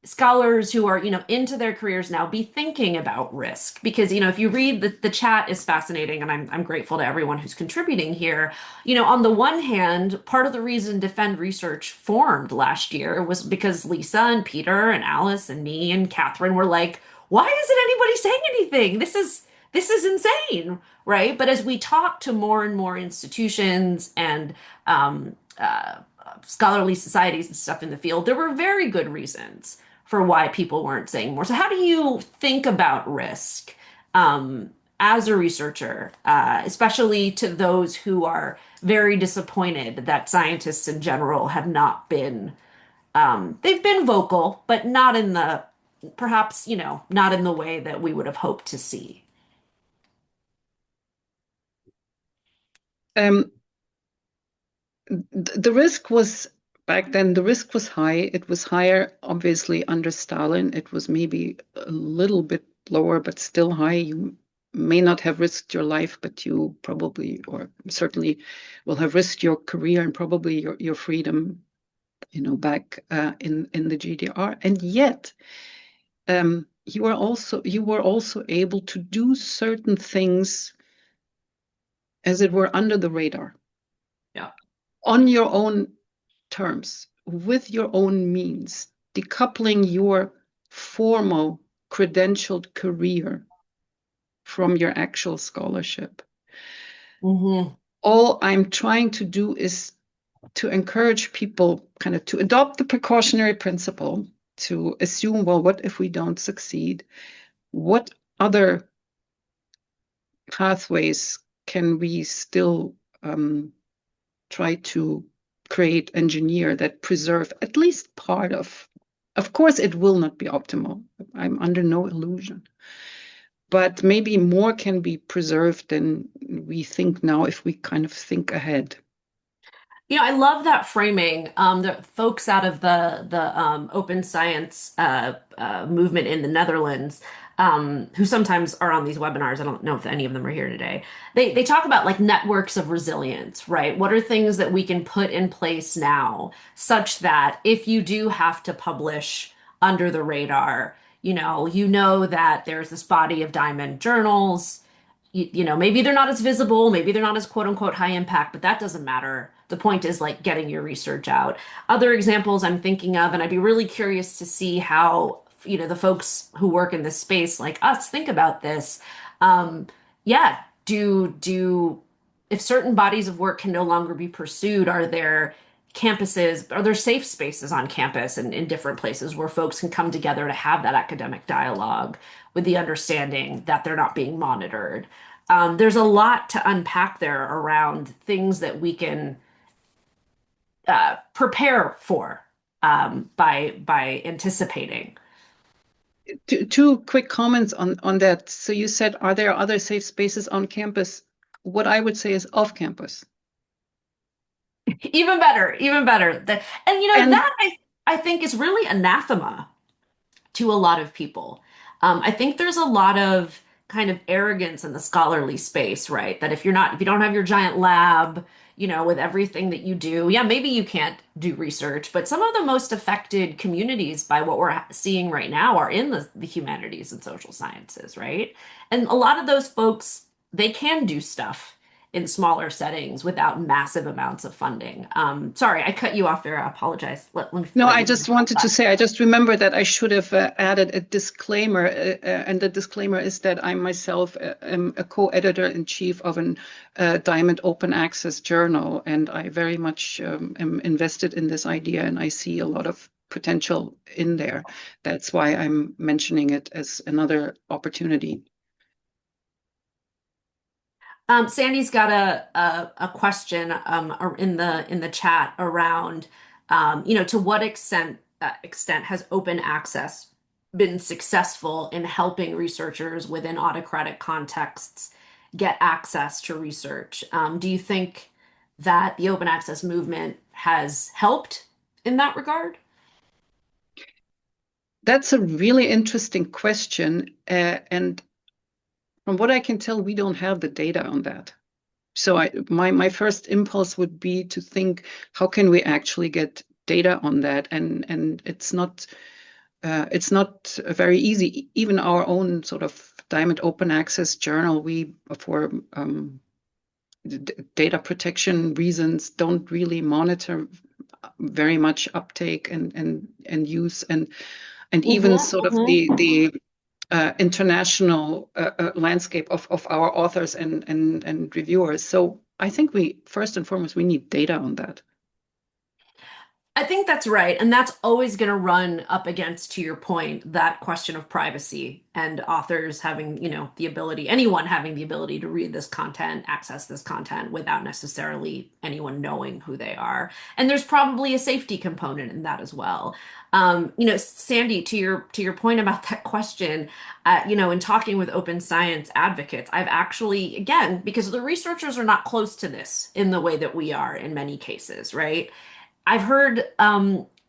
scholars who are, into their careers now be thinking about risk? Because, if you read the chat is fascinating, and I'm grateful to everyone who's contributing here. On the one hand, part of the reason Defend Research formed last year was because Lisa and Peter and Alice and me and Catherine were like, why isn't anybody saying anything? This is insane, right? But as we talk to more and more institutions and scholarly societies and stuff in the field, there were very good reasons for why people weren't saying more. So how do you think about risk as a researcher, especially to those who are very disappointed that scientists in general have not been, they've been vocal, but not in the, perhaps, not in the way that we would have hoped to see? Um, the risk was back then, the risk was high. It was higher, obviously, under Stalin. It was maybe a little bit lower, but still high. You may not have risked your life, but you probably, or certainly, will have risked your career and probably your freedom, back in the GDR. And yet, you were also able to do certain things, as it were, under the radar, Yeah. on your own terms, with your own means, decoupling your formal credentialed career from your actual scholarship. Hmm. All I'm trying to do is to encourage people kind of to adopt the precautionary principle to assume, well, what if we don't succeed? What other pathways can we still try to create, engineer that preserve at least part of course, it will not be optimal. I'm under no illusion. But maybe more can be preserved than we think now if we kind of think ahead. I love that framing. The folks out of the open science movement in the Netherlands, who sometimes are on these webinars. I don't know if any of them are here today. They talk about like networks of resilience, right? What are things that we can put in place now, such that if you do have to publish under the radar, you know that there's this body of diamond journals. Maybe they're not as visible, maybe they're not as quote unquote high impact, but that doesn't matter. The point is like getting your research out. Other examples I'm thinking of, and I'd be really curious to see how, the folks who work in this space like us think about this. Um, yeah, if certain bodies of work can no longer be pursued, are there safe spaces on campus and in different places where folks can come together to have that academic dialogue with the understanding that they're not being monitored? There's a lot to unpack there around things that we can prepare for by anticipating. Two quick comments on that. So you said, are there other safe spaces on campus? What I would say is off campus. Even better, even better. And And that I think is really anathema to a lot of people. I think there's a lot of kind of arrogance in the scholarly space, right? That if you don't have your giant lab, with everything that you do, yeah, maybe you can't do research, but some of the most affected communities by what we're seeing right now are in the humanities and social sciences, right? And a lot of those folks, they can do stuff in smaller settings without massive amounts of funding. Sorry, I cut you off there. I apologize. Let me no, let I you finish just wanted to that. say, I just remember that I should have added a disclaimer. And the disclaimer is that I myself am a co-editor in chief of an Diamond Open Access journal. And I very much am invested in this idea. And I see a lot of potential in there. That's why I'm mentioning it as another opportunity. Sandy's got a question in the chat around to what extent has open access been successful in helping researchers within autocratic contexts get access to research? Do you think that the open access movement has helped in that regard? That's a really interesting question. And from what I can tell, we don't have the data on that. So my first impulse would be to think, how can we actually get data on that? And it's not very easy. Even our own sort of Diamond Open Access journal, we for data protection reasons don't really monitor very much uptake and use and even sort of the international landscape of our authors and reviewers. So I think we first and foremost we need data on that. I think that's right. And that's always going to run up against, to your point, that question of privacy and authors having, the ability, anyone having the ability to read this content, access this content without necessarily anyone knowing who they are. And there's probably a safety component in that as well. Sandy, to your point about that question, in talking with open science advocates, I've actually, again, because the researchers are not close to this in the way that we are in many cases, right? I've heard,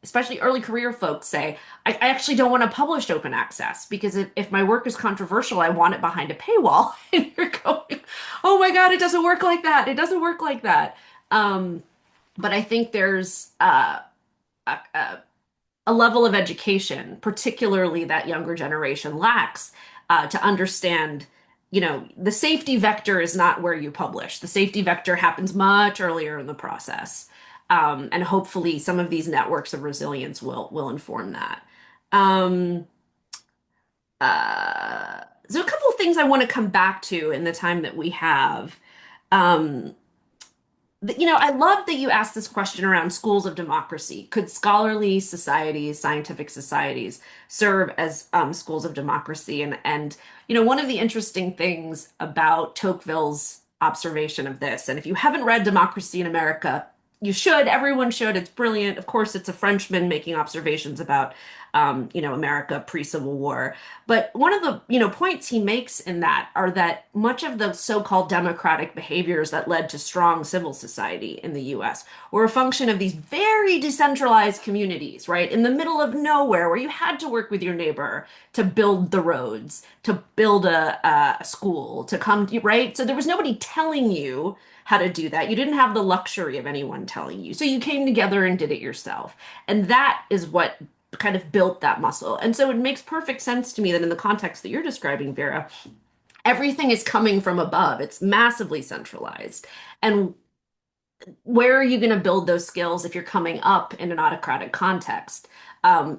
especially early career folks say, I actually don't want to publish open access because if my work is controversial, I want it behind a paywall. And you're going, oh my God, it doesn't work like that. It doesn't work like that. But I think there's a, a, a level of education, particularly that younger generation lacks, to understand, the safety vector is not where you publish. The safety vector happens much earlier in the process. And hopefully some of these networks of resilience will inform that. Um, so a couple of things I want to come back to in the time that we have. Um, I love that you asked this question around schools of democracy. Could scholarly societies, scientific societies, serve as schools of democracy? And one of the interesting things about Tocqueville's observation of this, and if you haven't read Democracy in America, you should. Everyone should. It's brilliant. Of course, it's a Frenchman making observations about, America pre-Civil War. But one of the, points he makes in that are that much of the so-called democratic behaviors that led to strong civil society in the US were a function of these very decentralized communities, right? In the middle of nowhere, where you had to work with your neighbor to build the roads, to build a school, to come, right? So there was nobody telling you how to do that. You didn't have the luxury of anyone telling you. So you came together and did it yourself. And that is what kind of built that muscle. And so it makes perfect sense to me that in the context that you're describing, Vera, everything is coming from above. It's massively centralized. And where are you going to build those skills if you're coming up in an autocratic context?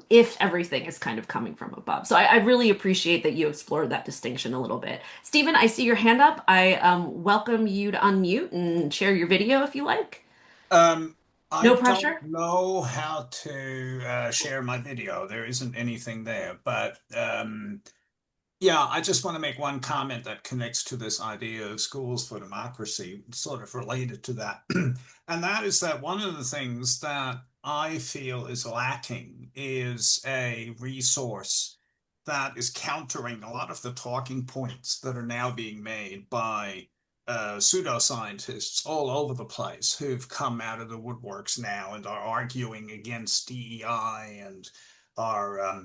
If everything is kind of coming from above. So I really appreciate that you explored that distinction a little bit. Stephen, I see your hand up. I welcome you to unmute and share your video if you like. Um, I No don't pressure. know how to share my video. There isn't anything there, but yeah, I just want to make one comment that connects to this idea of schools for democracy, sort of related to that. And that is that one of the things that I feel is lacking is a resource that is countering a lot of the talking points that are now being made by pseudoscientists all over the place who've come out of the woodworks now and are arguing against DEI and are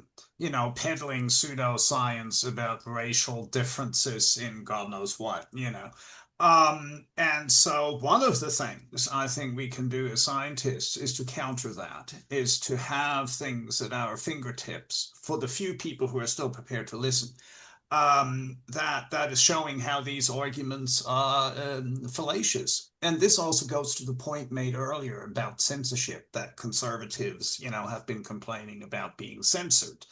peddling pseudoscience about racial differences in God knows what. And so one of the things I think we can do as scientists is to counter that, is to have things at our fingertips for the few people who are still prepared to listen. That is showing how these arguments are fallacious. And this also goes to the point made earlier about censorship, that conservatives, have been complaining about being censored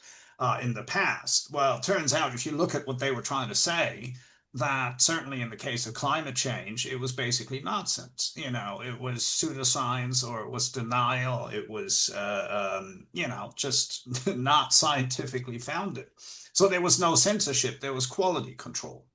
in the past. Well, it turns out if you look at what they were trying to say, that certainly in the case of climate change, it was basically nonsense. It was pseudoscience or it was denial. It was, just not scientifically founded. So there was no censorship, there was quality control.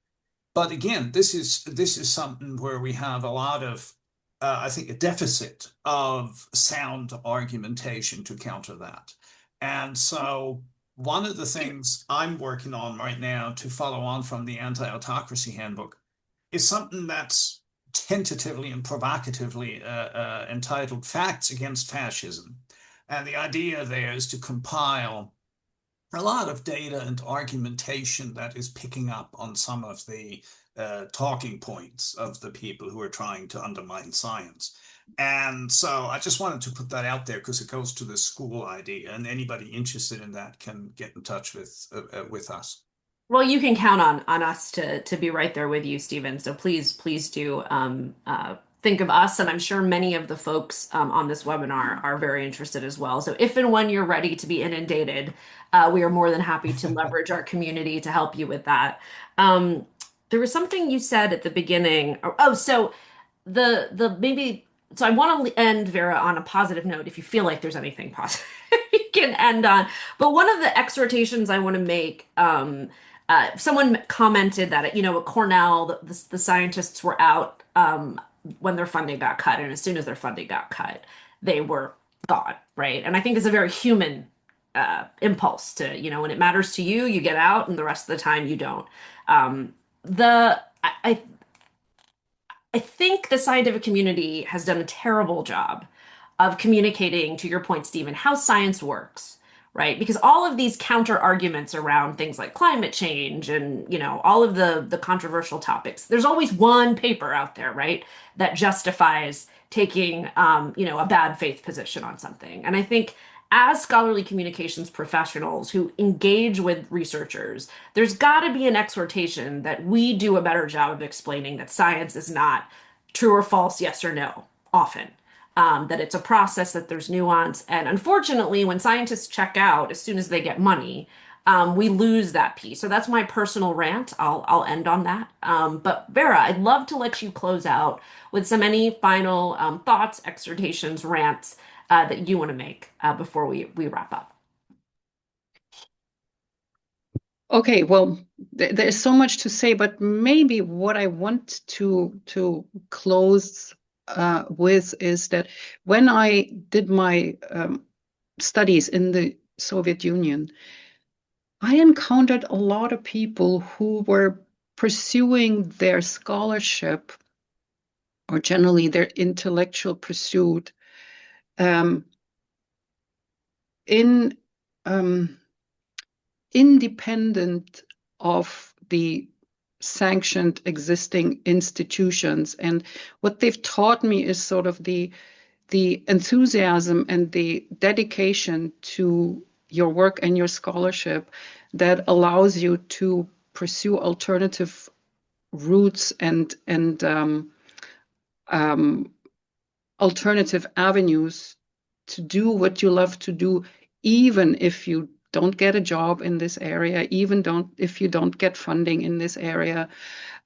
But again, this is something where we have a lot of, I think, a deficit of sound argumentation to counter that. And so one of the things I'm working on right now to follow on from the Anti-Autocracy Handbook is something that's tentatively and provocatively entitled Facts Against Fascism. And the idea there is to compile a lot of data and argumentation that is picking up on some of the talking points of the people who are trying to undermine science. And so I just wanted to put that out there because it goes to the school idea, and anybody interested in that can get in touch with us. Well, you can count on us to be right there with you, Stephen. So please do think of us, and I'm sure many of the folks on this webinar are very interested as well. So if and when you're ready to be inundated, we are more than happy to leverage our community to help you with that. There was something you said at the beginning. Oh, so the maybe so I want to end Vera on a positive note. If you feel like there's anything positive you can end on, but one of the exhortations I want to make. Someone commented that at Cornell, the scientists were out when their funding got cut, and as soon as their funding got cut, they were gone, right? And I think it's a very human impulse to, when it matters to you, you get out, and the rest of the time you don't. The I think the scientific community has done a terrible job of communicating, to your point, Stephen, how science works, right? Because all of these counter arguments around things like climate change and, all of the controversial topics, there's always one paper out there, right, that justifies taking, a bad faith position on something. And I think as scholarly communications professionals who engage with researchers, there's got to be an exhortation that we do a better job of explaining that science is not true or false, yes or no, often. That it's a process, that there's nuance. And unfortunately, when scientists check out as soon as they get money, we lose that piece. So that's my personal rant. I'll end on that. But Vera, I'd love to let you close out with any final thoughts, exhortations, rants that you want to make before we wrap up. Okay, well, there's so much to say, but maybe what I want to close with is that when I did my studies in the Soviet Union, I encountered a lot of people who were pursuing their scholarship or generally their intellectual pursuit um, in independent of the sanctioned existing institutions. And what they've taught me is sort of the enthusiasm and the dedication to your work and your scholarship that allows you to pursue alternative routes and um, alternative avenues to do what you love to do, even if you don't get a job in this area, even don't if you don't get funding in this area,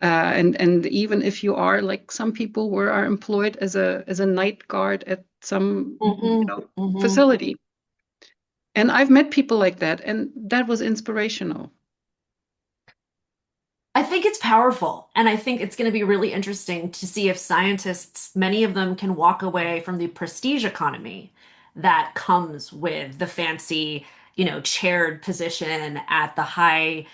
and even if you are like some people are employed as a night guard at some facility. And I've met people like that, and that was inspirational. I think it's powerful, and I think it's going to be really interesting to see if scientists, many of them, can walk away from the prestige economy that comes with the fancy, chaired position at the high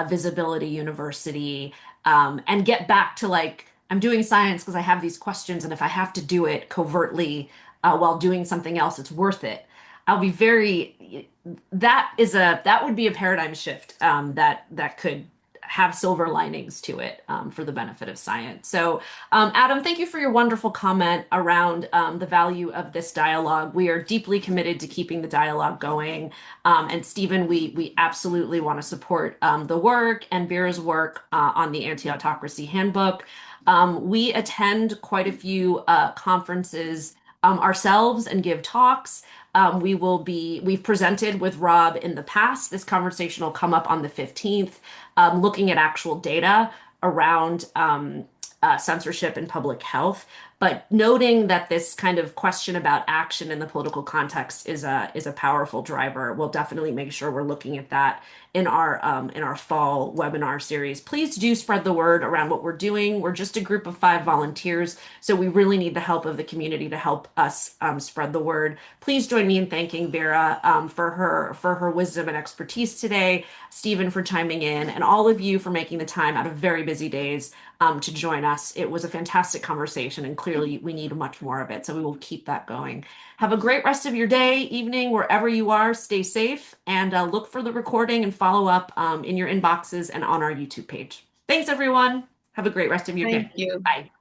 visibility university, and get back to like, I'm doing science because I have these questions, and if I have to do it covertly while doing something else, it's worth it. I'll be very, that would be a paradigm shift that could have silver linings to it for the benefit of science. So, Adam, thank you for your wonderful comment around the value of this dialogue. We are deeply committed to keeping the dialogue going. And Stephen, we absolutely want to support the work and Vera's work on the Anti-Autocracy Handbook. We attend quite a few conferences ourselves and give talks. We've presented with Rob in the past. This conversation will come up on the 15th, looking at actual data around censorship and public health, but noting that this kind of question about action in the political context is a powerful driver. We'll definitely make sure we're looking at that in our fall webinar series. Please do spread the word around what we're doing. We're just a group of 5 volunteers, so we really need the help of the community to help us spread the word. Please join me in thanking Vera for her wisdom and expertise today, Stephen for chiming in, and all of you for making the time out of very busy days to join us. It was a fantastic conversation, and clearly we need much more of it, so we will keep that going. Have a great rest of your day, evening, wherever you are. Stay safe, and look for the recording and follow up in your inboxes and on our YouTube page. Thanks, everyone. Have a great rest of your day. Thank you. Bye.